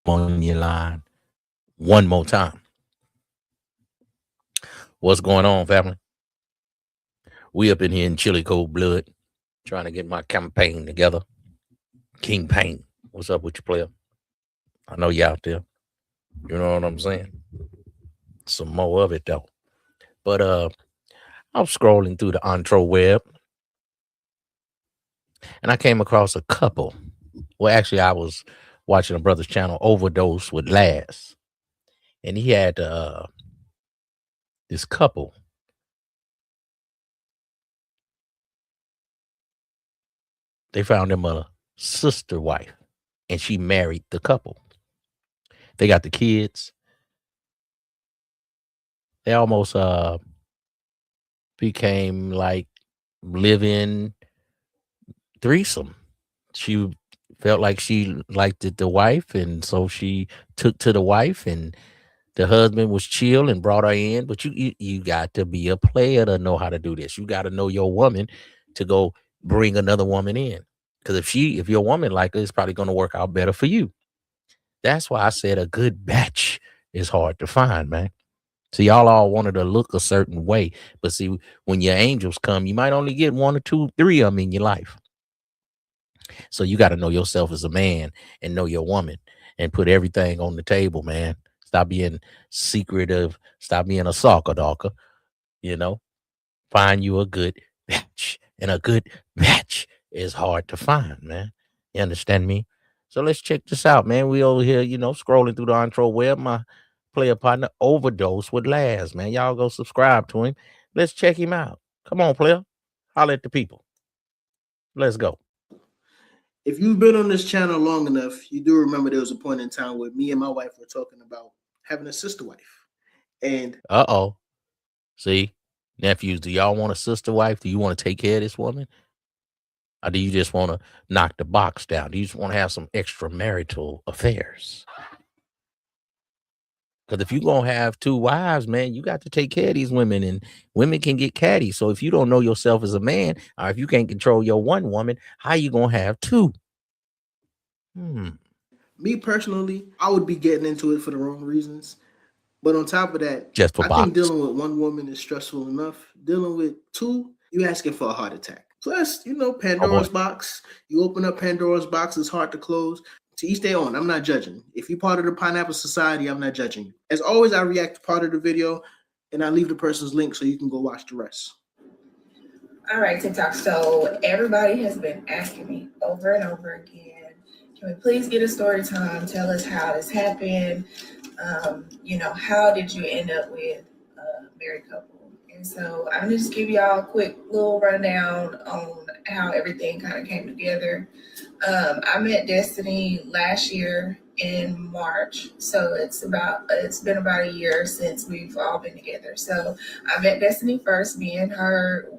on your line one more time. What's going on, family? We up in here in chilly cold blood, trying to get my campaign together. King Pain, what's up with you, player? I know you out there. You know what I'm saying? Some more of it though. But I was scrolling through the Intro web, and I came across a couple. Well, actually, I was watching a brother's channel, Overdose with Laz, and he had this couple. They found him a sister wife, and she married the couple. They got the kids. They almost became like living threesome. She felt like she liked it, the wife, and so she took to the wife, and the husband was chill and brought her in. But you got to be a player to know how to do this. You got to know your woman to go bring another woman in. Because if your woman like her, it's probably going to work out better for you. That's why I said a good batch is hard to find, man. So y'all all wanted to look a certain way, but see, when your angels come, you might only get one or two, three of them in your life. So you got to know yourself as a man and know your woman and put everything on the table, man. Stop being secretive. Stop being a soccer dawker. You know, find you a good match, and a good match is hard to find, man. You understand me? So let's check this out, man. We over here, scrolling through the intro web. My player partner Overdose with Laz, man. Y'all go subscribe to him. Let's check him out. Come on, player. Holler at the people. Let's go. If you've been on this channel long enough, you do remember there was a point in time where me and my wife were talking about having a sister wife. And uh-oh. See, nephews, do y'all want a sister wife? Do you want to take care of this woman? Or do you just want to knock the box down? Do you just want to have some extramarital affairs? Because if you're going to have two wives, man, you got to take care of these women, and women can get catty. So if you don't know yourself as a man, or if you can't control your one woman, how you going to have two? Me personally, I would be getting into it for the wrong reasons. But on top of that, Just for I think dealing with one woman is stressful enough. Dealing with two, you asking for a heart attack. Plus, Pandora's box. You open up Pandora's box, it's hard to close. To each their own. I'm not judging. If you're part of the Pineapple Society, I'm not judging you. As always, I react to part of the video, and I leave the person's link so you can go watch the rest. All right, TikTok. So everybody has been asking me over and over again, can we please get a story time? Tell us how this happened. How did you end up with a married couple? And so I'm gonna just give y'all a quick little rundown on how everything kind of came together. I met Destiny last year in March, so it's been about a year since we've all been together. So I met Destiny first. Me and her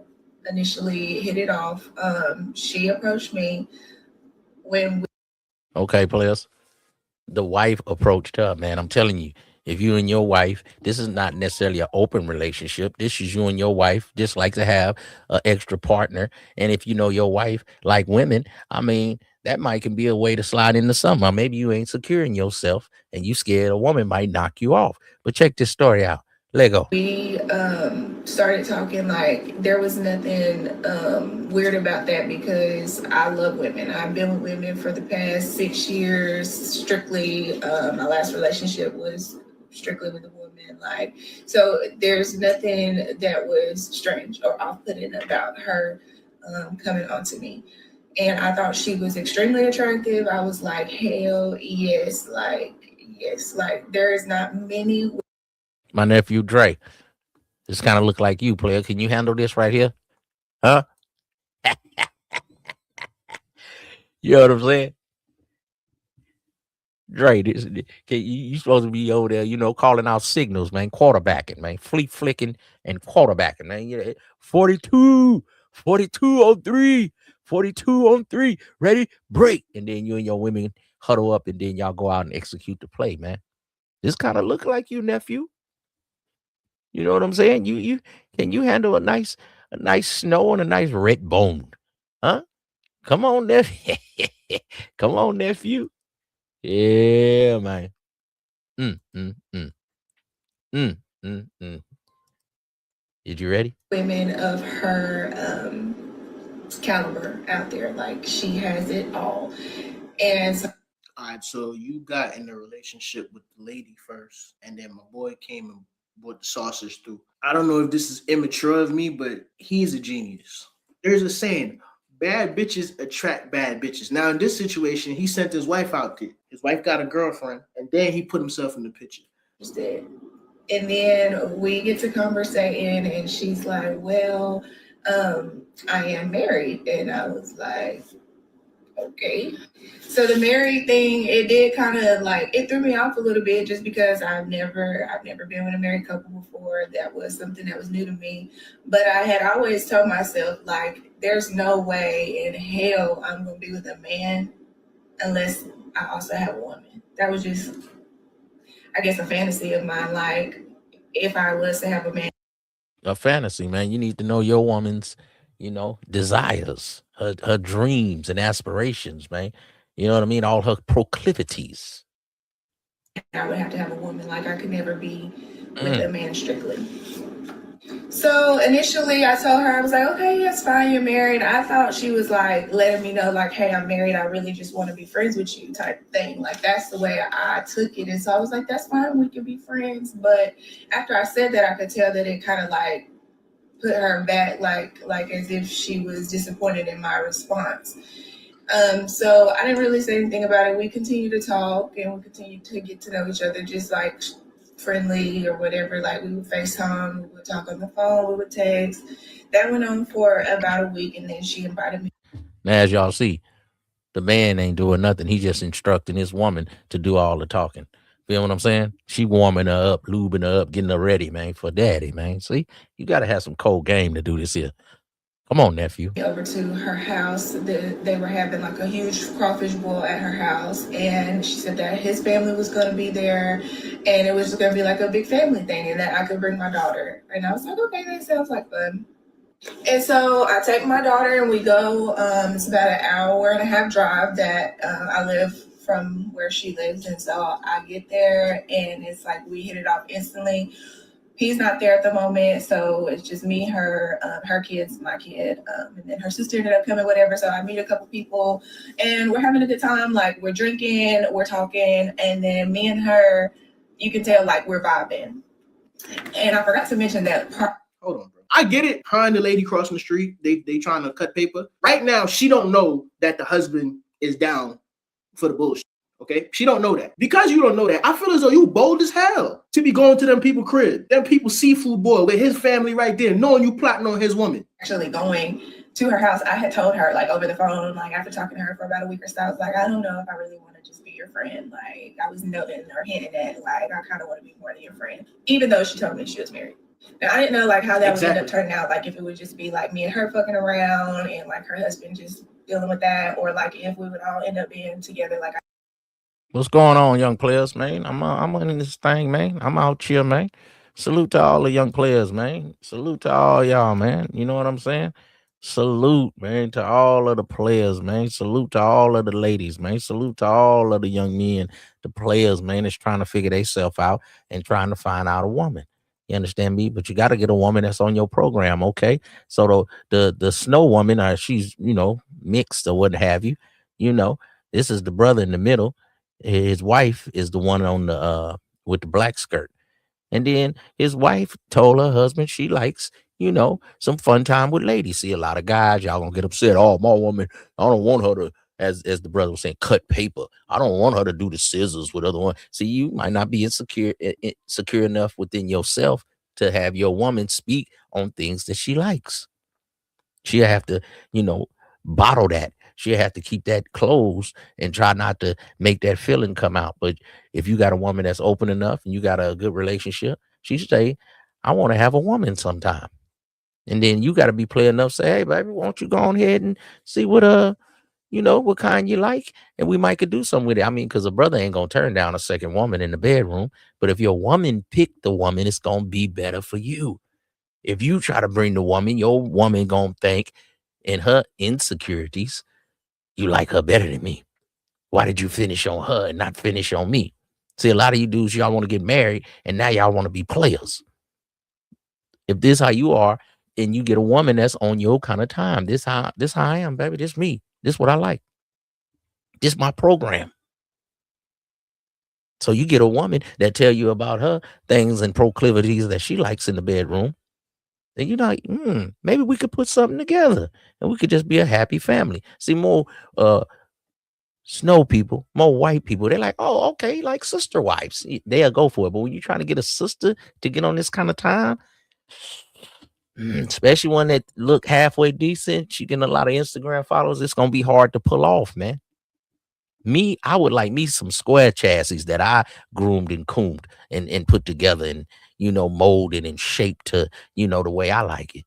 initially hit it off. She approached me when Okay, players. The wife approached her, man. I'm telling you, if you and your wife, this is not necessarily an open relationship. This is you and your wife just like to have an extra partner. And if you know your wife like women, I mean, that might can be a way to slide into something. Or maybe you ain't securing yourself and you scared a woman might knock you off. But check this story out. Lego. We started talking, like there was nothing weird about that because I love women. I've been with women for the past 6 years strictly. My last relationship was strictly with a woman. So there's nothing that was strange or off-putting about her coming on to me. And I thought she was extremely attractive. I was like, hell yes, there is not many. My nephew Dre. This kind of look like you, player. Can you handle this right here? Huh? You know what I'm saying? Dre, you supposed to be over there, calling out signals, man, quarterbacking, man, flicking and quarterbacking, man. 42 on 3, 42 on 3, ready, break. And then you and your women huddle up, and then y'all go out and execute the play, man. This kind of look like you, nephew. You know what I'm saying? You can you handle a nice snow and a nice red bone? Huh? Come on, nephew. Come on, nephew. Yeah, man. Mm, mm, mm, mm, mm, mm. Is you ready? Women of her caliber out there, like she has it all. And so All right, so you got in a relationship with the lady first, and then my boy came and brought the sausage through. I don't know if this is immature of me, but he's a genius. There's a saying, bad bitches attract bad bitches. Now, in this situation, he sent his wife out there. His wife got a girlfriend, and then he put himself in the picture. interested. And then we get to conversating, and she's like, well, I am married. And I was like, okay. So the married thing, it did kind of like, it threw me off a little bit just because I've never been with a married couple before. That was something that was new to me. But I had always told myself, like, there's no way in hell I'm going to be with a man unless I also have a woman. That was just, I guess, a fantasy of mine. Like, if I was to have a man. A fantasy, man. You need to know your woman's, desires, her dreams and aspirations, man. You know what I mean? All her proclivities. I would have to have a woman. Like, I could never be with a man strictly. So initially I told her, I was like, okay, that's fine, you're married. I thought she was like letting me know, like, hey, I'm married, I really just want to be friends with you type thing. Like, that's the way I took it. And so I was like, that's fine, we can be friends. But after I said that, I could tell that it kind of like put her back, like as if she was disappointed in my response. So I didn't really say anything about it. We continued to talk and we continued to get to know each other, just like friendly or whatever. Like, we would FaceTime, we would talk on the phone, we would text. That went on for about a week, and then she invited me. Now, as y'all see, the man ain't doing nothing. He just instructing his woman to do all the talking. Feel what I'm saying? She warming her up, lubing her up, getting her ready, man, for daddy, man. See, you got to have some cold game to do this here. Come on, nephew. Over to her house. They were having like a huge crawfish boil at her house, and she said that his family was going to be there, and it was going to be like a big family thing, and that I could bring my daughter. And I was like, okay, that sounds like fun. And so I take my daughter and we go. It's about an hour and a half drive that I live from where she lives, and so I get there and it's like we hit it off instantly. He's not there at the moment, so it's just me, her, her kids, my kid, and then her sister ended up coming, whatever. So I meet a couple people, and we're having a good time. Like, we're drinking, we're talking, and then me and her, you can tell like we're vibing. And I forgot to mention that. Hold on, bro. I get it. Her and the lady crossing the street, they trying to cut paper. Right now, she don't know that the husband is down for the bullshit. Okay, she don't know that. Because you don't know that, I feel as though you bold as hell to be going to them people crib, them people seafood boil with his family right there, knowing you plotting on his woman. Actually going to her house, I had told her like over the phone, like after talking to her for about a week or so, I was like, I don't know if I really want to just be your friend. Like, I was noting or hinting at, like, I kind of want to be more than your friend, even though she told me she was married. Now, I didn't know like how that would end up turning out, like if it would just be like me and her fucking around and like her husband just dealing with that, or like if we would all end up being together. Like, what's going on, young players, man? I'm in this thing, man. I'm out here, man. Salute to all the young players, man. Salute to all y'all, man. You know what I'm saying? Salute, man, to all of the players, man. Salute to all of the ladies, man. Salute to all of the young men, the players, man, that's trying to figure themselves out and trying to find out a woman. You understand me? But you got to get a woman that's on your program, okay? So the snow woman, she's, mixed or what have you. This is the brother in the middle. His wife is the one on the with the black skirt. And then his wife told her husband she likes, some fun time with ladies. See, a lot of guys, y'all gonna get upset. Oh, my woman, I don't want her to, as the brother was saying, cut paper. I don't want her to do the scissors with other one. See, you might not be insecure enough within yourself to have your woman speak on things that she likes. She'll have to, bottle that. She'll have to keep that closed and try not to make that feeling come out. But if you got a woman that's open enough and you got a good relationship, she say, I want to have a woman sometime. And then you got to be player enough, say, hey, baby, why don't you go on ahead and see what what kind you like, and we might could do something with it. I mean, because a brother ain't gonna turn down a second woman in the bedroom, but if your woman picked the woman, it's gonna be better for you. If you try to bring the woman, your woman gonna think in her insecurities, you like her better than me. Why did you finish on her and not finish on me? See, a lot of you dudes, y'all want to get married, and now y'all want to be players. If this how you are, and you get a woman that's on your kind of time, this how I am, baby. This me. This what I like. This my program. So you get a woman that tell you about her things and proclivities that she likes in the bedroom. Then you're like, maybe we could put something together and we could just be a happy family. See, more snow people, more white people, they're like, oh, okay, like sister wives. They'll go for it. But when you're trying to get a sister to get on this kind of time, especially one that look halfway decent, she getting a lot of Instagram followers, it's gonna be hard to pull off, man. Me, I would like me some square chassis that I groomed and combed and put together and, molded and shaped to, the way I like it.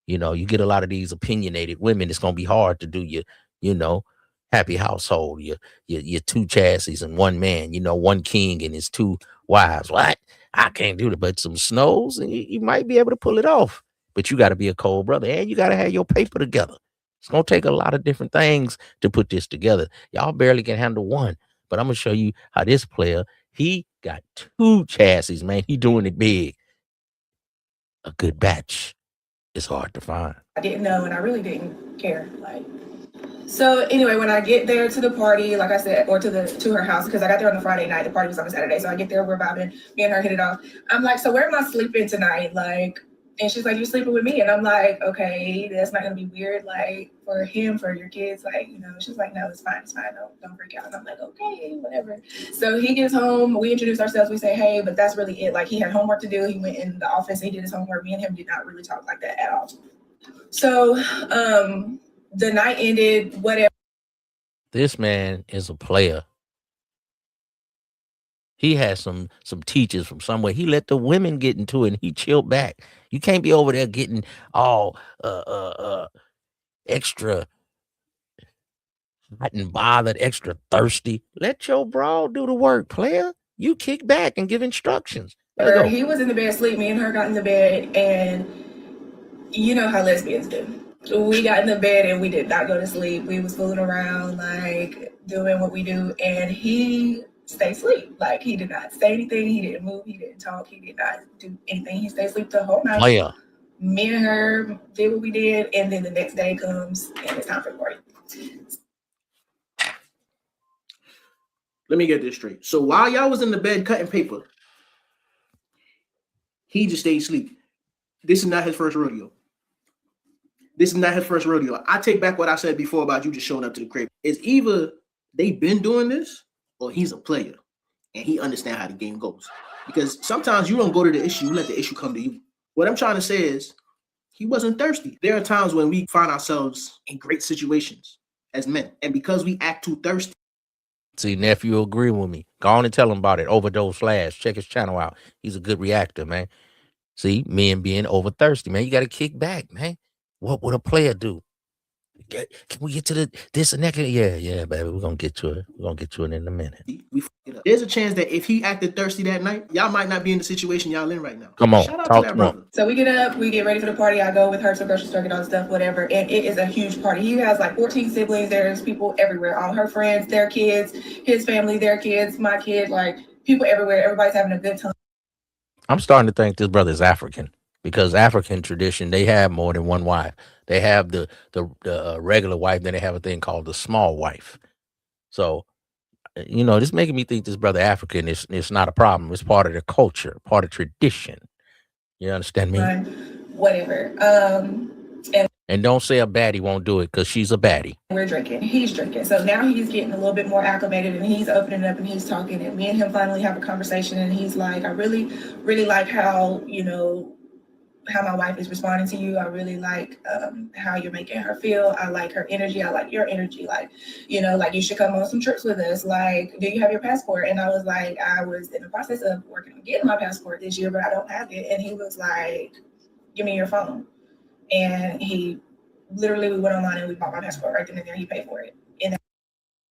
You get a lot of these opinionated women. It's going to be hard to do your happy household, your two chassis and one man, one king and his two wives. What? I can't do that. But some snows and you might be able to pull it off. But you got to be a cold brother and you got to have your paper together. It's going to take a lot of different things to put this together. Y'all barely can handle one, but I'm going to show you how this player, he got two chassis, man. He doing it big. A good batch is hard to find. I didn't know, and I really didn't care. So anyway, when I get there to the party, like I said, or to her house, because I got there on the Friday night, the party was on a Saturday. So I get there, we're vibing, me and her hit it off. I'm like, so where am I sleeping tonight? And she's like, you're sleeping with me. And I'm like, okay, that's not going to be weird, for him, for your kids. She's like, no, it's fine. Don't freak out. And I'm like, okay, whatever. So he gets home. We introduce ourselves. We say, hey, but that's really it. He had homework to do. He went in the office. He did his homework. Me and him did not really talk like that at all. So the night ended, whatever. This man is a player. He has some teachers from somewhere. He let the women get into it and he chilled back. You can't be over there getting all extra hot and bothered, extra thirsty. Let your bra do the work, player. You kick back and give instructions. He was in the bed asleep. Me and her got in the bed, and you know how lesbians do. We got in the bed and we did not go to sleep. We was fooling around, doing what we do, and he stayed asleep. He did not say anything. He didn't move. He didn't talk. He did not do anything. He stayed asleep the whole night. Player. Me and her did what we did, and then the next day comes and it's time for the party. Let me get this straight. So while y'all was in the bed cutting paper, he just stayed asleep. This is not his first rodeo. I take back what I said before about you just showing up to the crib. It's either they've been doing this or he's a player and he understands how the game goes. Because sometimes you don't go to the issue, you let the issue come to you. What I'm trying to say is he wasn't thirsty. There are times when we find ourselves in great situations as men. And because we act too thirsty. See, nephew agree with me. Go on and tell him about it. Overdose Flash. Check his channel out. He's a good reactor, man. See, men being over thirsty, man. You got to kick back, man. What would a player do? Can we get to this and that? Yeah, baby. We're going to get to it. We're going to get to it in a minute. There's a chance that if he acted thirsty that night, y'all might not be in the situation y'all in right now. Come on. Shout out to that brother. So we get up, we get ready for the party. I go with her to the grocery store, get all the stuff, whatever. And it is a huge party. He has 14 siblings. There's people everywhere. All her friends, their kids, his family, their kids, my kid, people everywhere. Everybody's having a good time. I'm starting to think this brother is African. Because African tradition, they have more than one wife. They have the regular wife, then they have a thing called the small wife. So, this making me think this brother African is not a problem. It's part of the culture, part of tradition. You understand me? Whatever. And don't say a baddie won't do it because she's a baddie. We're drinking. He's drinking. So now he's getting a little bit more acclimated and he's opening up and he's talking. And me and him finally have a conversation. And he's like, I really, really like how, how my wife is responding to you. I really like how you're making her feel. I like her energy. I like your energy. You should come on some trips with us. Do you have your passport? And I was like, I was in the process of working on getting my passport this year, but I don't have it. And he was like, give me your phone. And we went online and we bought my passport right then and there. He paid for it.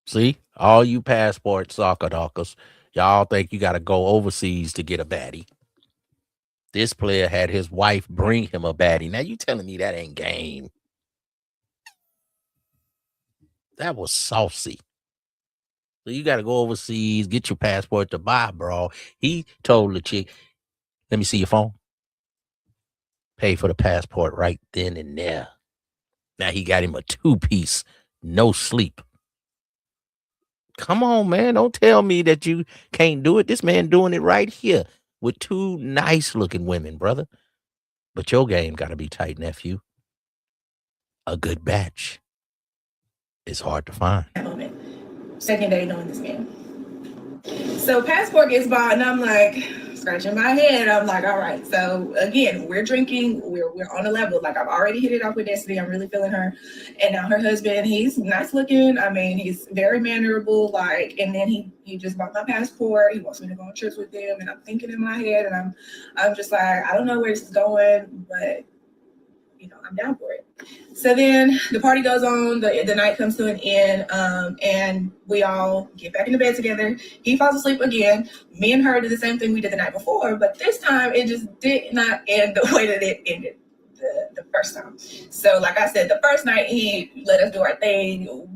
See, all you passport soccer dockers, y'all think you got to go overseas to get a baddie. This player had his wife bring him a baddie. Now you telling me that ain't game? That was saucy. So you got to go overseas, get your passport to buy, bro. He told the chick, let me see your phone. Pay for the passport right then and there. Now he got him a 2-piece, no sleep. Come on, man. Don't tell me that you can't do it. This man doing it right here with 2 nice looking women, brother. But your game got to be tight, nephew. A good batch is hard to find. Second day knowing this man. So passport gets bought, and I'm like scratching my head. I'm like, all right. So again, we're drinking. We're on a level. Like I've already hit it off with Destiny. I'm really feeling her. And now her husband, he's nice looking. I mean, he's very mannerable. Like, and then he just bought my passport. He wants me to go on trips with him. And I'm thinking in my head, and I'm just like, I don't know where this is going, but I'm down for it. So then the party goes on, the night comes to an end, and we all get back into bed together. He falls asleep again. Me and her did the same thing we did the night before, but this time it just did not end the way that it ended the first time. So like I said, the first night he let us do our thing,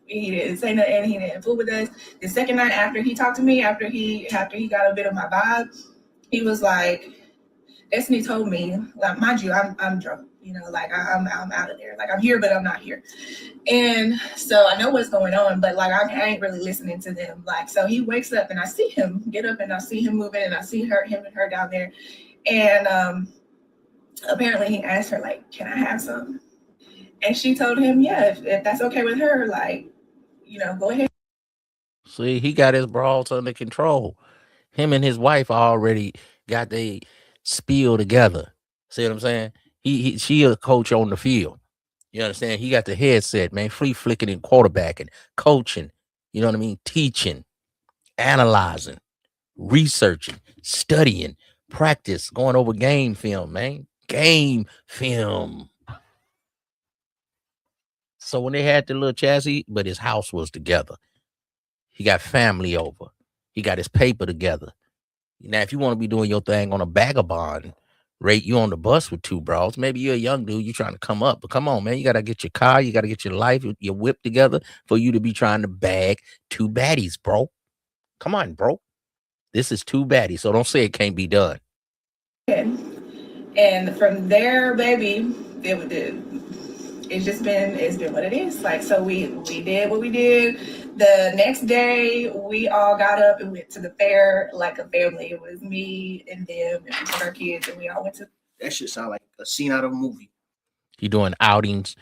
he didn't say nothing, he didn't fool with us. The second night after he talked to me, after he got a bit of my vibe, he was like, Destiny told me, like, mind you, I'm drunk, like I'm out of there. Like I'm here, but I'm not here. And so I know what's going on, but like I ain't really listening to them. Like, so he wakes up and I see him get up and I see him moving and I see him and her down there. And apparently he asked her, like, can I have some? And she told him, yeah, if that's okay with her, like, go ahead. See, he got his brawls under control. Him and his wife already got the spiel together. See what I'm saying? She a coach on the field. You understand? He got the headset, man, free flicking and quarterbacking, coaching, you know what I mean? Teaching, analyzing, researching, studying, practice, going over game film, man. Game film. So when they had the little chassis, but his house was together. He got family over. He got his paper together. Now, if you want to be doing your thing on a vagabond rate, you on the bus with 2 bras. Maybe you're a young dude, you're trying to come up. But come on, man, you got to get your car, you got to get your life, your whip together for you to be trying to bag 2 baddies, bro. Come on, bro. This is 2 baddies, so don't say it can't be done. And from there, baby, it's been what it is. Like, so we did what we did. The next day, we all got up and went to the fair like a family. It was me and them and we took our kids and we all went to. That shit sound like a scene out of a movie. He doing outings.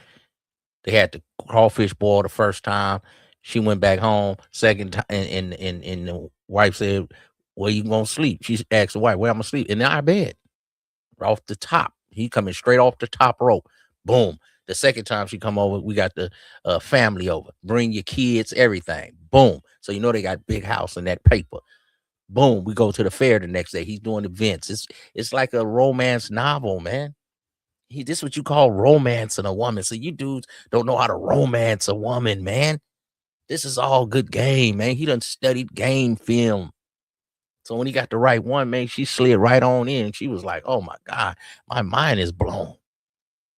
They had the crawfish boil the first time. She went back home. Second time, and the wife said, "Where you gonna sleep?" She asked the wife, "Where I'm gonna sleep?" In our bed, off the top. He coming straight off the top rope. Boom. The second time she come over, we got the family over. Bring your kids, everything. Boom. So they got big house in that paper. Boom. We go to the fair the next day. He's doing events. It's like a romance novel, man. This is what you call romancing a woman. So you dudes don't know how to romance a woman, man. This is all good game, man. He done studied game film. So when he got the right one, man, she slid right on in. She was like, "Oh my God, my mind is blown."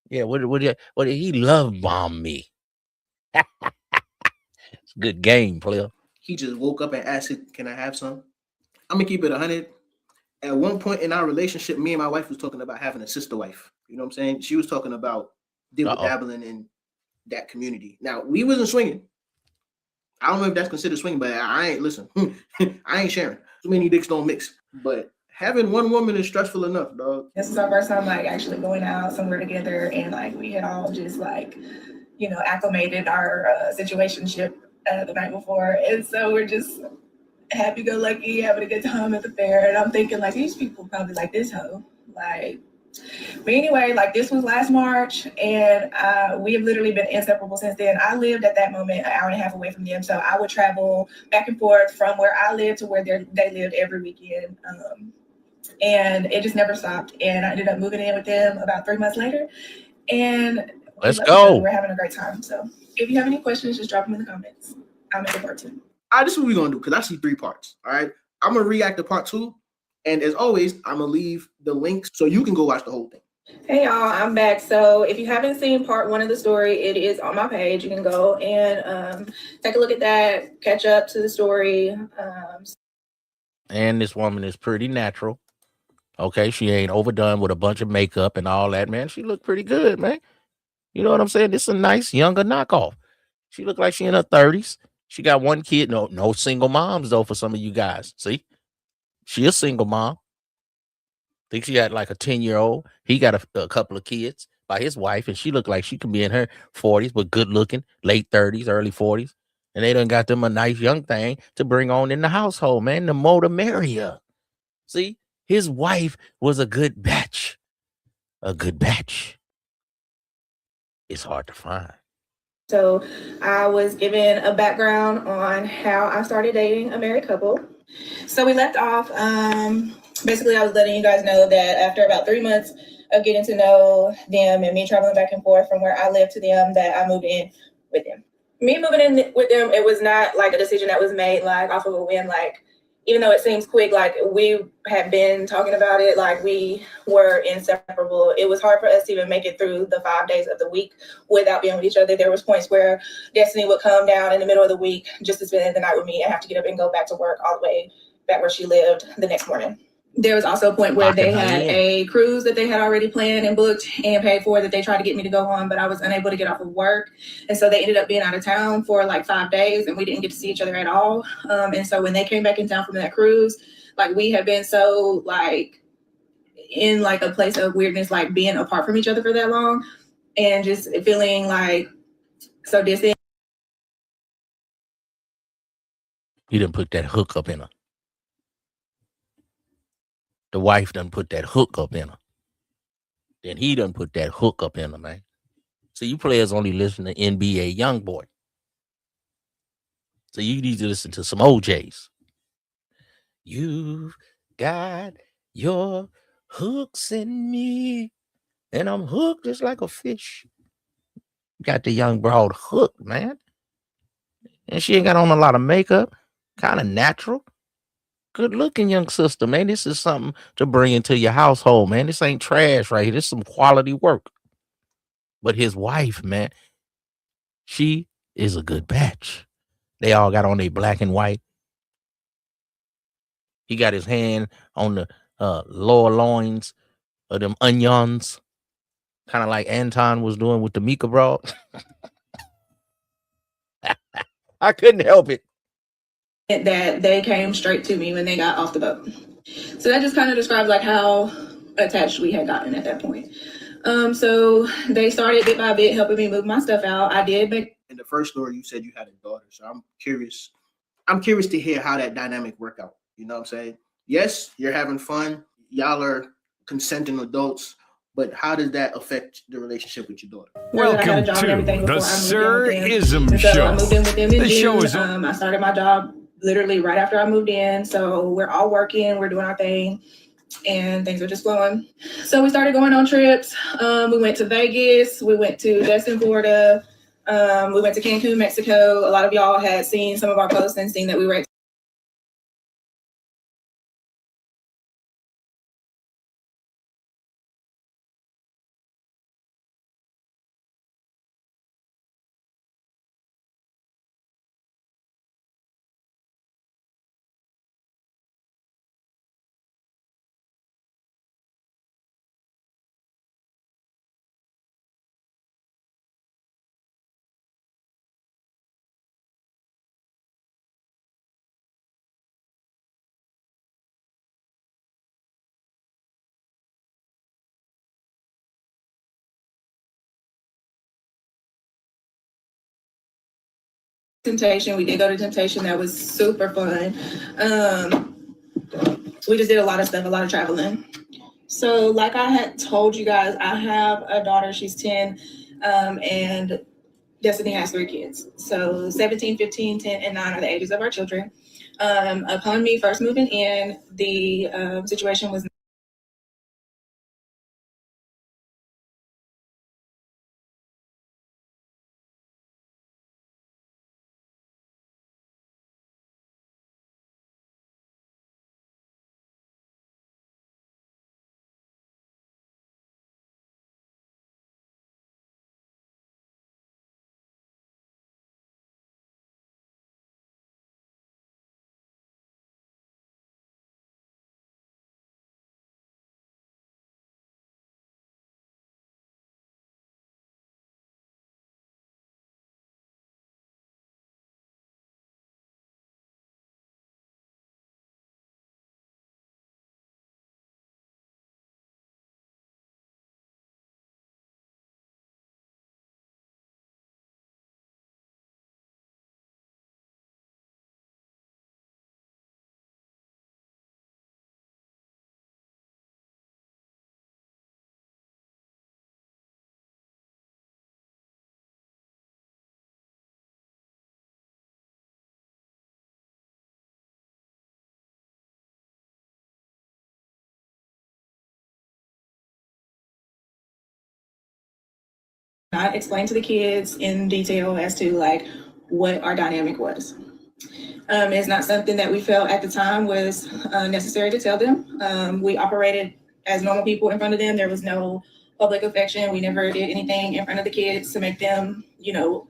Yeah, what did he love bomb me? It's a good game, player. He just woke up and asked, "Can I have some?" I'm gonna keep it 100. At one point in our relationship, me and my wife was talking about having a sister wife. You know what I'm saying? She was talking about dabbling in that community. Now, we wasn't swinging. I don't know if that's considered swinging, but I ain't sharing. Too many dicks don't mix. But having one woman is stressful enough, dog. This is our first time like actually going out somewhere together, and like we had all just like, acclimated our situationship the night before, and so we're just happy-go-lucky, having a good time at the fair. And I'm thinking like these people probably like this hoe, like. But anyway, like this was last March, and we have literally been inseparable since then. I lived at that moment an hour and a half away from them, so I would travel back and forth from where I lived to where they lived every weekend, and it just never stopped. And I ended up moving in with them about 3 months later, and let's go. We're having a great time. So if you have any questions, just drop them in the comments. I'll make a part 2. All right, this is what we're gonna do because I see 3 parts. All right, I'm gonna react to part 2. And as always, I'm going to leave the links so you can go watch the whole thing. Hey y'all, I'm back. So if you haven't seen part 1 of the story, it is on my page. You can go and take a look at that, catch up to the story. And this woman is pretty natural. Okay, she ain't overdone with a bunch of makeup and all that, man. She looked pretty good, man. You know what I'm saying? This is a nice younger knockoff. She looked like she in her 30s. She got one kid. No single moms though for some of you guys. See, she a single mom. Think she got like a 10-year-old. He got a couple of kids by his wife, and she looked like she could be in her 40s, but good looking, late 30s, early 40s. And they done got them a nice young thing to bring on in the household, man. The more the merrier. See, his wife was a good batch. A good batch. It's hard to find. So I was given a background on how I started dating a married couple. So we left off. Basically, I was letting you guys know that after about 3 months of getting to know them and me traveling back and forth from where I lived to them, that I moved in with them. Me moving in with them, it was not like a decision that was made like off of a whim. Like, even though it seems quick, like we had been talking about it, like we were inseparable. It was hard for us to even make it through the 5 days of the week without being with each other. There was points where Destiny would come down in the middle of the week just to spend the night with me and have to get up and go back to work all the way back where she lived the next morning. There was also a point where they had a cruise that they had already planned and booked and paid for that they tried to get me to go on, but I was unable to get off of work. And so they ended up being out of town for like 5 days and we didn't get to see each other at all. And so when they came back in town from that cruise, like we had been so like in like a place of weirdness, like being apart from each other for that long and just feeling like so distant. He done put that hook up in her. The wife done put that hook up in her. Then he done put that hook up in her, man. So you players only listen to NBA Youngboy. So you need to listen to some OJs. You've got your hooks in me, and I'm hooked just like a fish. Got the young broad hooked, man. And she ain't got on a lot of makeup. Kind of natural. Good looking young sister, man. This is something to bring into your household, man. This ain't trash right here. This is some quality work. But his wife, man, she is a good batch. They all got on their black and white. He got his hand on the lower loins of them onions, kind of like Anton was doing with the Mika broad. I couldn't help it. That they came straight to me when they got off the boat. So that just kind of describes like how attached we had gotten at that point. So they started bit by bit helping me move my stuff out. I did make. In the first story, you said you had a daughter, so I'm curious. I'm curious to hear how that dynamic worked out. You know what I'm saying? Yes, you're having fun. Y'all are consenting adults, but how does that affect the relationship with your daughter? Welcome to the Sir-ism Show. I moved in with them in The show is I started my job literally right after I moved in. So we're all working, we're doing our thing, and things are just flowing. So we started going on trips. We went to Vegas, we went to Destin, Florida, we went to Cancun, Mexico. A lot of y'all had seen some of our posts and seen that we were Temptation. We did go to Temptation. That was super fun. We just did a lot of stuff, a lot of traveling. So like I had told you guys, I have a daughter, she's 10, and Destiny has 3 kids. So 17, 15, 10, and 9 are the ages of our children. Upon me first moving in, the situation was I explained to the kids in detail as to like what our dynamic was. It's not something that we felt at the time was necessary to tell them. We operated as normal people in front of them. There was no public affection. We never did anything in front of the kids to make them,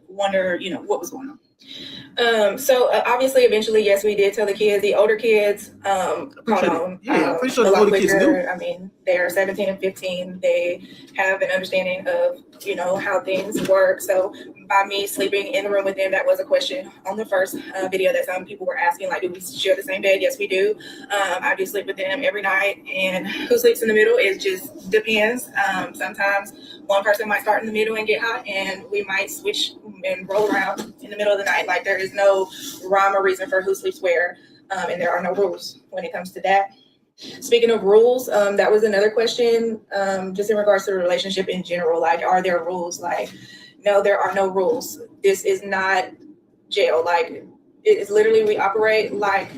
wonder, what was going on. So obviously, eventually, yes, we did tell the kids. The older kids caught on. Yeah, I'm pretty sure a the lot older kids knew. quicker. I mean, they're 17 and 15. They have an understanding of, how things work. So by me sleeping in the room with them, that was a question on the first video that some people were asking, like, do we share the same bed? Yes, we do. I do sleep with them every night. And who sleeps in the middle, it just depends. Sometimes one person might start in the middle and get hot, and we might switch and roll around in the middle of the night. Like, there is no rhyme or reason for who sleeps where, and there are no rules when it comes to that. Speaking of rules, that was another question, just in regards to the relationship in general. Like, are there rules? Like, no, there are no rules. This is not jail. Like, it is literally, we operate like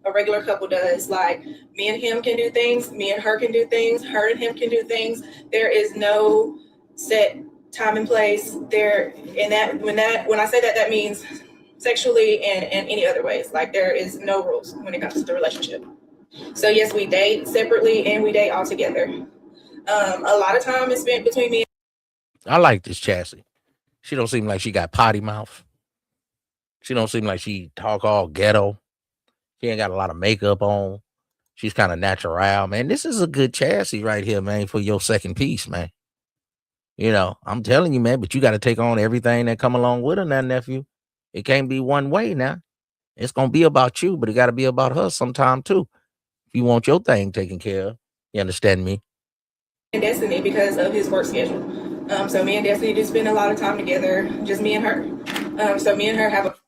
a regular couple does. Like, me and him can do things, me and her can do things, her and him can do things. There is no set time and place there. And when I say that, that means sexually and any other ways. Like, there is no rules when it comes to the relationship. So yes, we date separately and we date all together. A lot of time is spent between me. I like this Chassie. She don't seem like she got potty mouth. She don't seem like she talk all ghetto. She ain't got a lot of makeup on. She's kind of natural, man. This is a good Chassie right here, man, for your second piece, man. I'm telling you, man, but you got to take on everything that come along with her now, nephew. It can't be one way now. It's going to be about you, but it got to be about her sometime too. If you want your thing taken care of, you understand me? And Destiny, because of his work schedule. So me and Destiny do spend a lot of time together, just me and her. So me and her have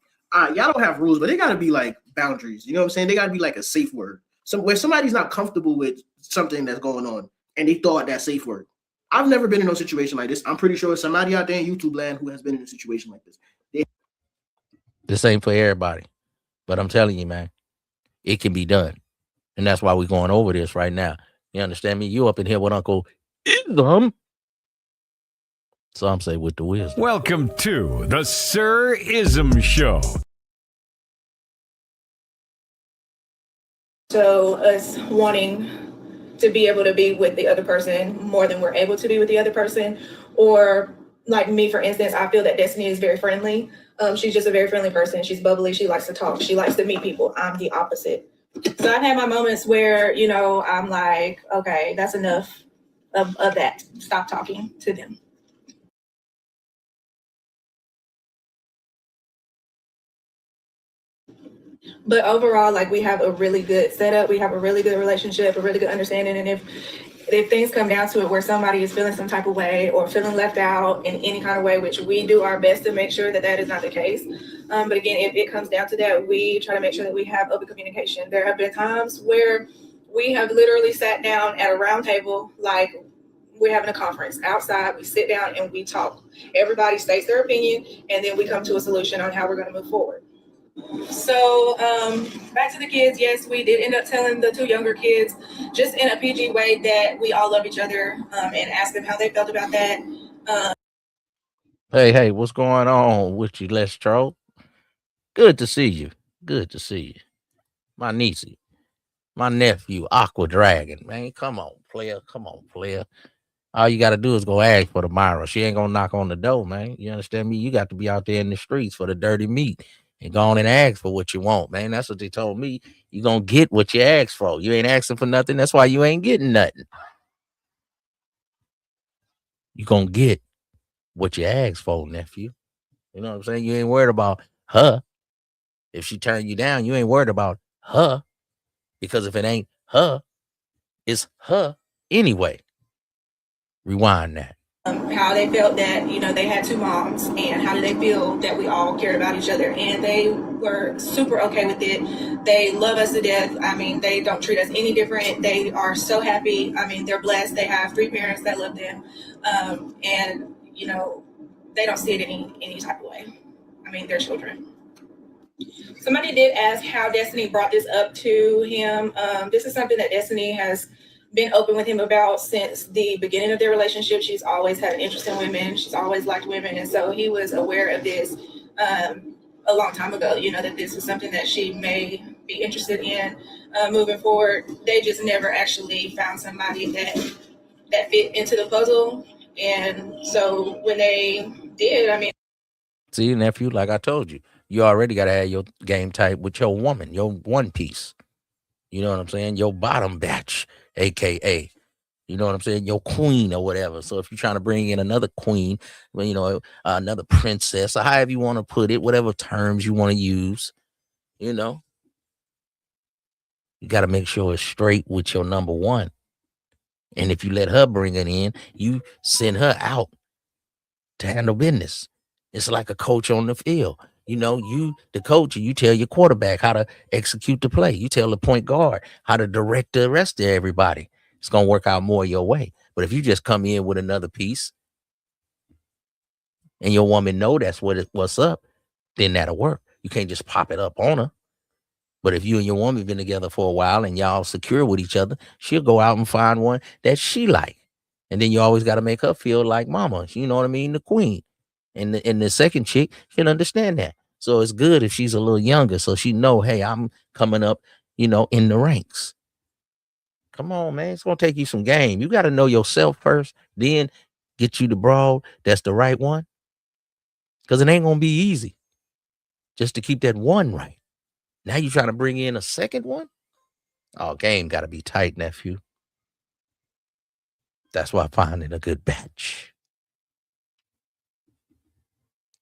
y'all don't have rules, but they got to be like boundaries. You know what I'm saying? They got to be like a safe word. Where somebody's not comfortable with something that's going on and they thought that safe word. I've never been in no situation like this. I'm pretty sure somebody out there in YouTube land who has been in a situation like this. This ain't for everybody, but I'm telling you, man, it can be done. And that's why we're going over this right now. You understand me? You up in here with Uncle Ism. Some say with the wisdom. Welcome to the Sir Ism Show. So us wanting to be able to be with the other person more than we're able to be with the other person. Or like me, for instance, I feel that Destiny is very friendly. She's just a very friendly person. She's bubbly. She likes to talk. She likes to meet people. I'm the opposite. So I've had my moments where, I'm like, okay, that's enough of that. Stop talking to them. But overall, like, we have a really good setup. We have a really good relationship, a really good understanding. And if things come down to it where somebody is feeling some type of way or feeling left out in any kind of way, which we do our best to make sure that that is not the case. But again, if it comes down to that, we try to make sure that we have open communication. There have been times where we have literally sat down at a round table, like we're having a conference outside. We sit down and we talk. Everybody states their opinion, and then we come to a solution on how we're going to move forward. So back to the kids. Yes, we did end up telling the two younger kids, just in a PG way, that we all love each other, and asked them how they felt about that. Hey, what's going on with you, Lestro? Good to see you. Good to see you. My niecey, my nephew, Aqua Dragon, man. Come on, player. All you got to do is go ask for the Myra. She ain't going to knock on the door, man. You understand me? You got to be out there in the streets for the dirty meat. And go on and ask for what you want, man. That's what they told me. You gonna get what you ask for. You ain't asking for nothing. That's why you ain't getting nothing. You gonna get what you ask for, nephew. You know what I'm saying? You ain't worried about her. If she turn you down, you ain't worried about her. Because if it ain't her, it's her anyway. Rewind that. How they felt that, they had two moms, and how did they feel that we all cared about each other. And they were super okay with it. They love us to death. I mean, they don't treat us any different. They are so happy. I mean, they're blessed. They have 3 parents that love them. And, they don't see it any type of way. I mean, they're children. Somebody did ask how Destiny brought this up to him. This is something that Destiny has been open with him about since the beginning of their relationship. She's always had an interest in women. She's always liked women. And so he was aware of this a long time ago, that this was something that she may be interested in moving forward. They just never actually found somebody that fit into the puzzle. And so when they did, see, nephew, like I told you, you already got to have your game tight with your woman, your one piece. You know what I'm saying? Your bottom batch, AKA. You know what I'm saying? Your queen or whatever. So if you're trying to bring in another queen, another princess, or however you want to put it, whatever terms you want to use, you got to make sure it's straight with your number one. And if you let her bring it in, you send her out to handle business. It's like a coach on the field. You, the coach, you tell your quarterback how to execute the play. You tell the point guard how to direct the rest of everybody. It's going to work out more your way. But if you just come in with another piece and your woman know that's what's up, then that'll work. You can't just pop it up on her. But if you and your woman been together for a while and y'all secure with each other, she'll go out and find one that she like. And then you always got to make her feel like mama. You know what I mean? The queen. And the second chick should understand that. So it's good if she's a little younger so she know, hey, I'm coming up, in the ranks. Come on, man. It's going to take you some game. You got to know yourself first, then get you the broad that's the right one. Because it ain't going to be easy just to keep that one right. Now you trying to bring in a second one? Oh, game got to be tight, nephew. That's why finding a good batch.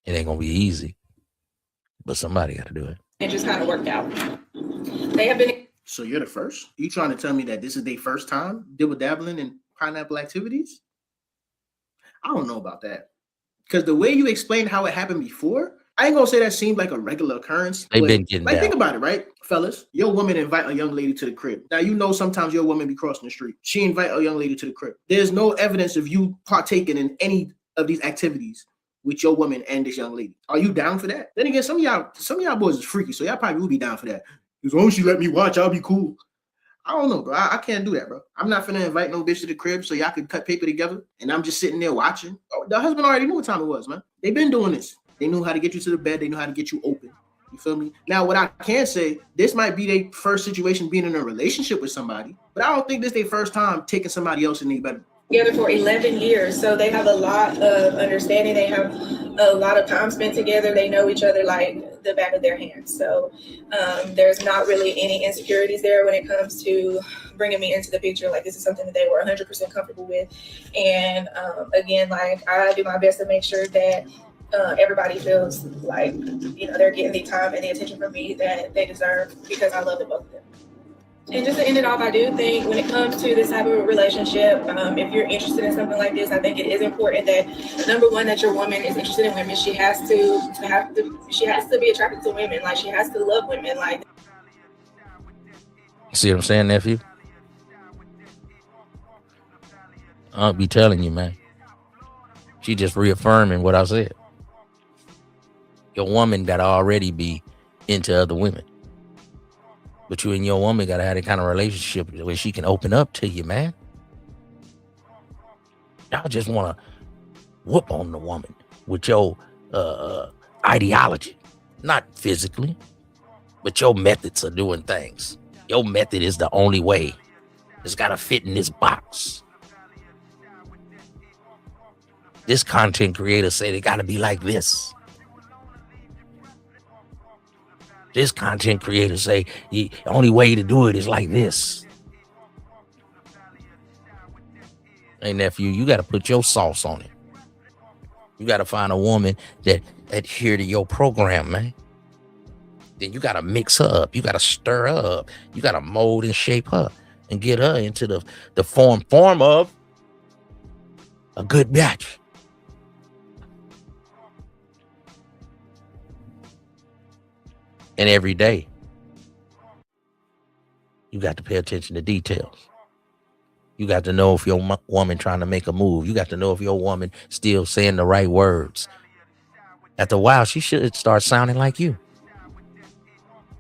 It ain't going to be easy, but somebody got to do it. It just kind of worked out. They have been. So you're the first? You trying to tell me that this is their first time dabbling in pineapple activities? I don't know about that. Because the way you explained how it happened before, I ain't gonna say that seemed like a regular occurrence. They've been getting down. Think about it, right? Fellas, your woman invite a young lady to the crib. Now, sometimes your woman be crossing the street. She invite a young lady to the crib. There's no evidence of you partaking in any of these activities with your woman and this young lady. Are you down for that? Then again, some of y'all boys is freaky, so y'all probably will be down for that. As long as she let me watch, I'll be cool. I don't know, bro. I can't do that, bro. I'm not finna invite no bitch to the crib so y'all can cut paper together and I'm just sitting there watching. Oh, the husband already knew what time it was, man. They've been doing this. They knew how to get you to the bed. They knew how to get you open. You feel me? Now, what I can say, this might be their first situation being in a relationship with somebody, but I don't think this is their first time taking somebody else in their bedroom. Together for 11 years, so they have a lot of understanding. They have a lot of time spent together. They know each other like the back of their hands. So there's not really any insecurities there when it comes to bringing me into the picture. Like, this is something that they were 100% comfortable with. And again, like, I do my best to make sure that everybody feels like, they're getting the time and the attention from me that they deserve, because I love the both of them. And just to end it off, I do think when it comes to this type of relationship, if you're interested in something like this, I think it is important that, number one, that your woman is interested in women. She has to be attracted to women. Like, she has to love women. Like, see what I'm saying, nephew? I'll be telling you, man. She just reaffirming what I said. Your woman gotta already be into other women. But you and your woman got to have that kind of relationship where she can open up to you, man. Y'all just want to whoop on the woman with your ideology. Not physically, but your methods of doing things. Your method is the only way. It's got to fit in this box. This content creator said it got to be like this. This content creator say the only way to do it is like this. Hey, nephew, you got to put your sauce on it. You got to find a woman that adhere to your program, man. Then you got to mix her up. You got to stir her up. You got to mold and shape her and get her into the form of a good batch. And every day, you got to pay attention to details. You got to know if your woman trying to make a move. You got to know if your woman still saying the right words. After a while, she should start sounding like you.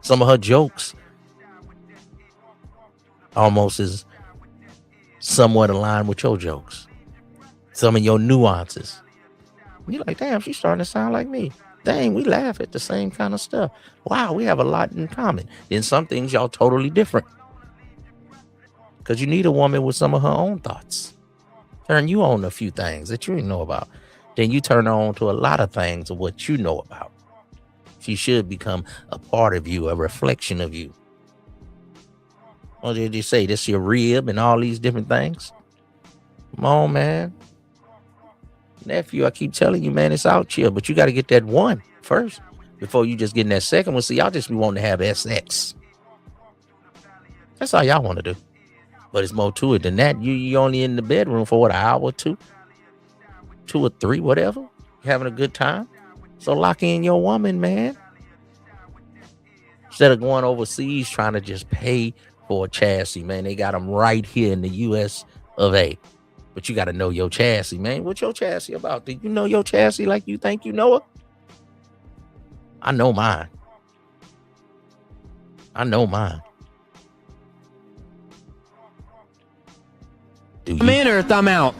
Some of her jokes almost as somewhat aligned with your jokes, some of your nuances. You're like, damn, she's starting to sound like me. Dang, we laugh at the same kind of stuff. Wow, we have a lot in common. Then some things y'all totally different. Because you need a woman with some of her own thoughts. Turn you on a few things that you didn't know about. Then you turn her on to a lot of things of what you know about. She should become a part of you, a reflection of you. What did you say? This your rib and all these different things? Come on, man. Nephew, I keep telling you, man, it's out here, but you got to get that one first before you just get in that second one. See, y'all just be wanting to have sex. That's all y'all want to do. But it's more to it than that. You only in the bedroom for what, an hour or two or three, whatever. You're having a good time. So lock in your woman, man. Instead of going overseas trying to just pay for a chassis, man. They got them right here in the US of A. But you got to know your chassis, man. What's your chassis about? Do you know your chassis like you think you know it? I know mine. I know mine. Do you? Thumb in or thumb out?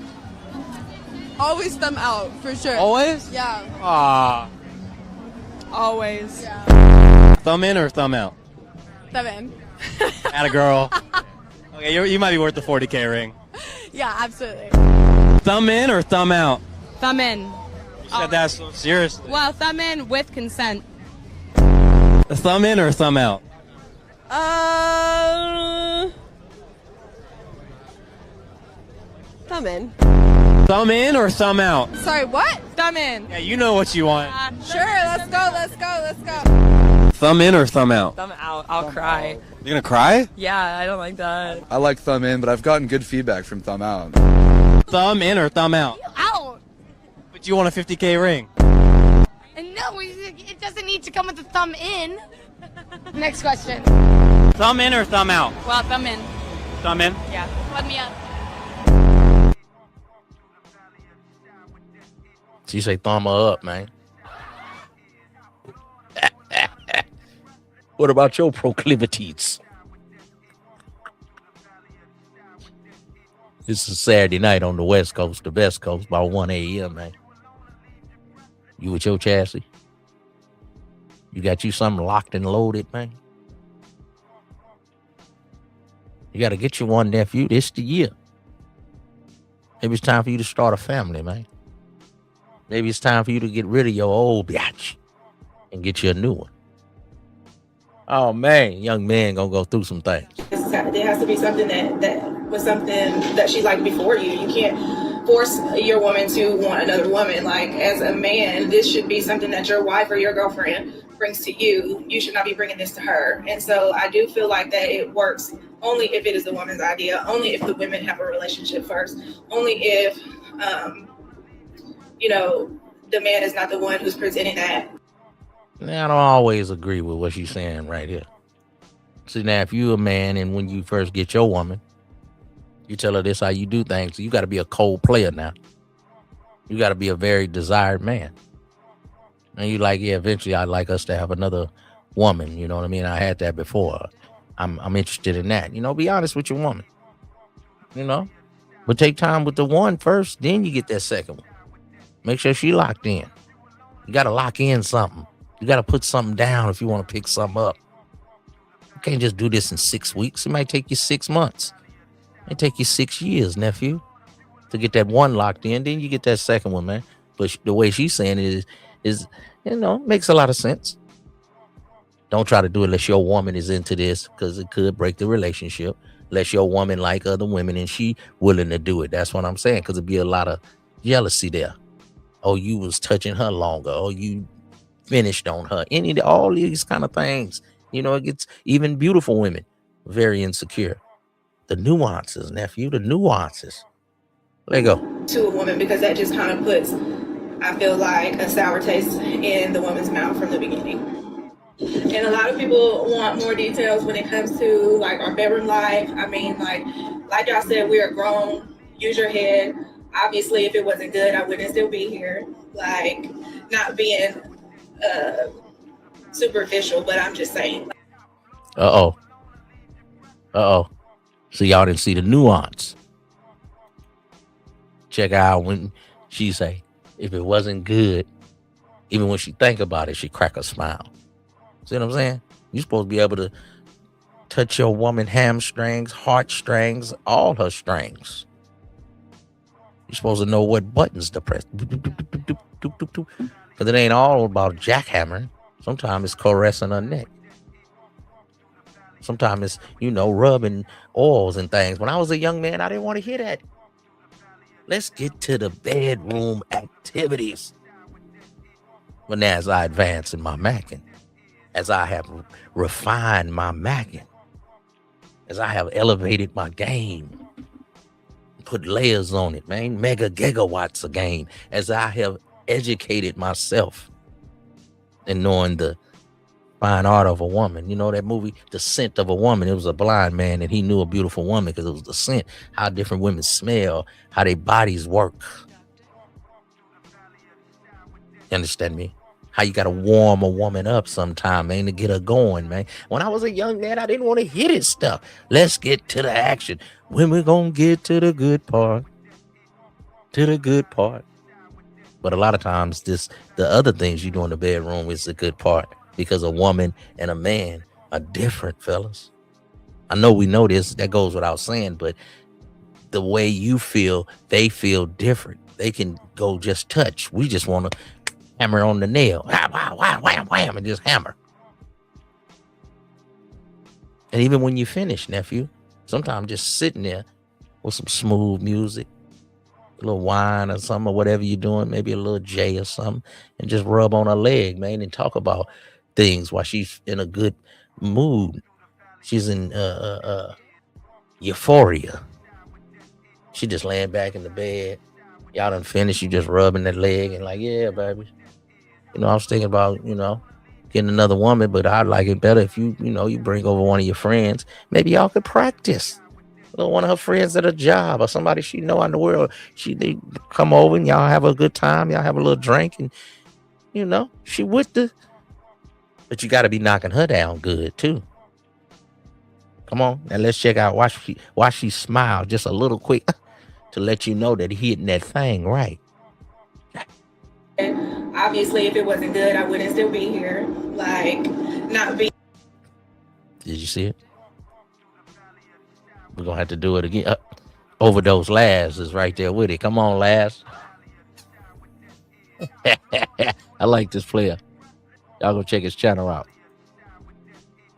Always thumb out, for sure. Always? Yeah, Ah. always. Yeah. Thumb in or thumb out? Thumb in. Atta girl. Okay, you might be worth the 40K ring. Yeah, absolutely. Thumb in or thumb out? Thumb in. You said that so seriously. Well, thumb in with consent. Thumb in or thumb out? Thumb in. Thumb in or thumb out? Sorry, what? Thumb in. Yeah, you know what you want. Sure, let's go. Thumb in or thumb out? Thumb out. I'll cry. You're gonna cry? Yeah, I don't like that. I like thumb in, but I've gotten good feedback from thumb out. Thumb in or thumb out? Out. But you want a 50K ring. And no, it doesn't need to come with the thumb in. Next question. Thumb in or thumb out? Well, thumb in. Thumb in? Yeah. Plug me up. She say thumb her up, man. What about your proclivities? This is Saturday night on the West Coast, the best coast, about 1 a.m., man. You with your chassis? You got you something locked and loaded, man? You got to get you one, nephew. This the year. Maybe it's time for you to start a family, man. Maybe it's time for you to get rid of your old biatch and get you a new one. Oh, man, young man gonna go through some things. There has to be something that was something that she liked before you. You can't force your woman to want another woman. Like, as a man, this should be something that your wife or your girlfriend brings to you. You should not be bringing this to her. And so I do feel like that it works only if it is the woman's idea, only if the women have a relationship first, only if, the man is not the one who's presenting that. Now, I don't always agree with what she's saying right here. See, now, if you a man and when you first get your woman, you tell her this how you do things, you got to be a cold player now. You got to be a very desired man. And you like, yeah, eventually I'd like us to have another woman. You know what I mean? I had that before. I'm interested in that. Be honest with your woman. But take time with the one first, then you get that second one. Make sure she locked in. You got to lock in something. You got to put something down if you want to pick something up. You can't just do this in 6 weeks. It might take you 6 months. It might take you 6 years, nephew, to get that one locked in. Then you get that second one, man. But the way she's saying it is makes a lot of sense. Don't try to do it unless your woman is into this, because it could break the relationship. Unless your woman like other women and she willing to do it. That's what I'm saying, because it'd be a lot of jealousy there. Oh, you was touching her longer. Oh, you finished on her. All these kind of things. It gets even beautiful women very insecure. The nuances, nephew, the nuances. Let go. To a woman, because that just kind of puts, I feel like, a sour taste in the woman's mouth from the beginning. And a lot of people want more details when it comes to like our bedroom life. I mean, like y'all said, we are grown. Use your head. Obviously, if it wasn't good, I wouldn't still be here. Like, not being superficial, but I'm just saying. So y'all didn't see the nuance. check out when she say, if it wasn't good, even when she think about it, she crack a smile. See what I'm saying? You're supposed to be able to touch your woman hamstrings, heartstrings, all her strings. You're supposed to know what buttons to press. Because it ain't all about jackhammering. Sometimes it's caressing her neck. Sometimes it's, rubbing oils and things. When I was a young man, I didn't want to hear that. Let's get to the bedroom activities. But now as I advance in my macking, as I have refined my macking, as I have elevated my game, put layers on it, man, mega gigawatts of game, as I have educated myself in knowing the fine art of a woman. You know that movie, The Scent of a Woman? It was a blind man and he knew a beautiful woman because it was the scent, how different women smell, how their bodies work. You understand me? How you got to warm a woman up sometime, man, to get her going, man. When I was a young man, I didn't want to hear this stuff. Let's get to the action. When we gonna get to the good part? To the good part. But a lot of times, the other things you do in the bedroom is the good part, because a woman and a man are different, fellas. I know we know this. That goes without saying, but the way you feel, they feel different. They can go just touch. We just want to hammer on the nail. Wham, wham, wham, wham, and just hammer. And even when you finish, nephew, sometimes just sitting there with some smooth music, a little wine or something, or whatever you're doing, maybe a little J or something, and just rub on her leg, man, and talk about things while she's in a good mood. She's in euphoria. She just laying back in the bed. Y'all done finished. You just rubbing that leg and like, yeah, baby. I was thinking about, getting another woman, but I'd like it better if you bring over one of your friends. Maybe y'all could practice. One of her friends at a job or somebody she know in the world. They come over and y'all have a good time. Y'all have a little drink and, she with the. But you got to be knocking her down good too. Come on, now let's check out. Watch she smile just a little quick to let you know that he hitting that thing right. Obviously, if it wasn't good, I wouldn't still be here. Not be. Did you see it? We're gonna have to do it again. Overdose Laz is right there with it. Come on, Laz. I like this player. Y'all go check his channel out.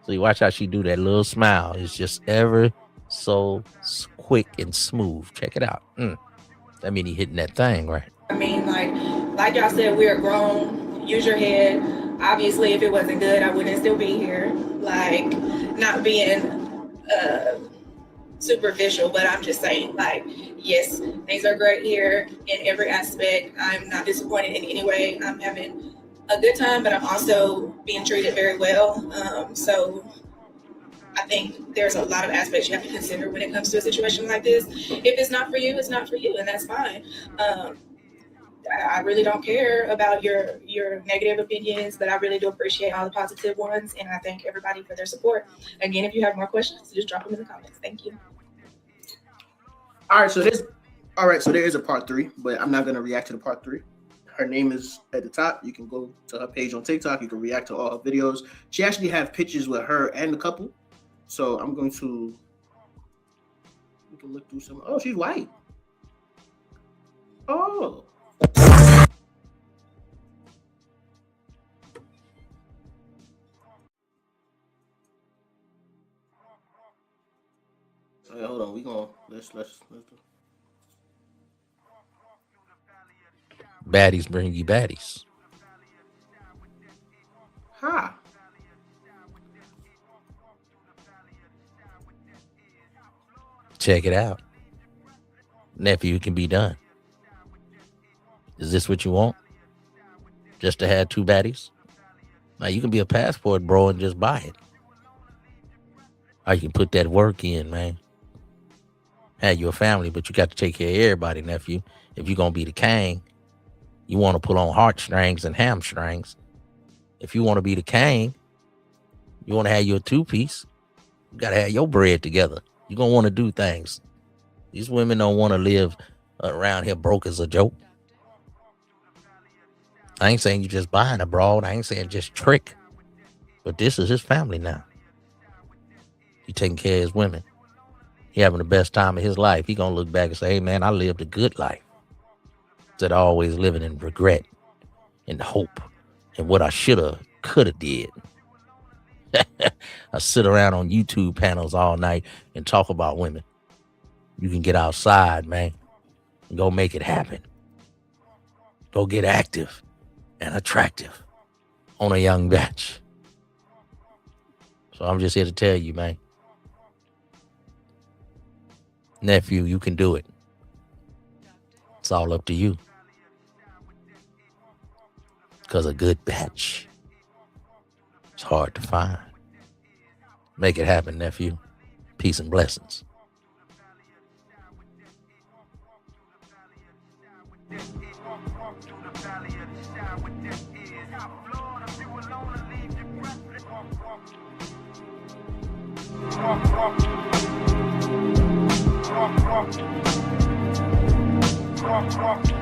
So you watch how she do that little smile. It's just ever so quick and smooth. Check it out. That mean he hitting that thing right. I mean, like y'all said, we're grown. Use your head. Obviously, if it wasn't good, I wouldn't still be here. Not being superficial, but I'm just saying, yes, things are great here in every aspect. I'm not disappointed in any way. I'm having a good time, but I'm also being treated very well. So I think there's a lot of aspects you have to consider when it comes to a situation like this. If it's not for you, it's not for you, and that's fine. I really don't care about your negative opinions, but I really do appreciate all the positive ones, and I thank everybody for their support. Again, if you have more questions, just drop them in the comments. Thank you. All right, so there is a part 3, but I'm not going to react to the part 3. Her name is at the top. You can go to her page on TikTok. You can react to all her videos. She actually have pictures with her and the couple. So I'm going to, we can look through some. Oh, she's white. Oh. Hey, hold on. We gonna let's do. Baddies bring you baddies. Ha. Check it out. Nephew, it can be done. Is this what you want? Just to have 2 baddies? Now you can be a passport bro and just buy it. Or you can put that work in, man. Have your family, but you got to take care of everybody, nephew. If you're going to be the king, you want to pull on heartstrings and hamstrings. If you want to be the king, you want to have your 2-piece. You got to have your bread together. You're going to want to do things. These women don't want to live around here broke as a joke. I ain't saying you just buying a broad. I ain't saying just trick. But this is his family now. He taking care of his women. He having the best time of his life. He gonna look back and say, hey man, I lived a good life. Instead of always living in regret and hope and what I shoulda, coulda did. I sit around on YouTube panels all night and talk about women. You can get outside, man, and go make it happen. Go get active and attractive on a young batch. So I'm just here to tell you, man. Nephew, you can do it. It's all up to you. Because a good batch, it's hard to find. Make it happen, nephew. Peace and blessings. Rock.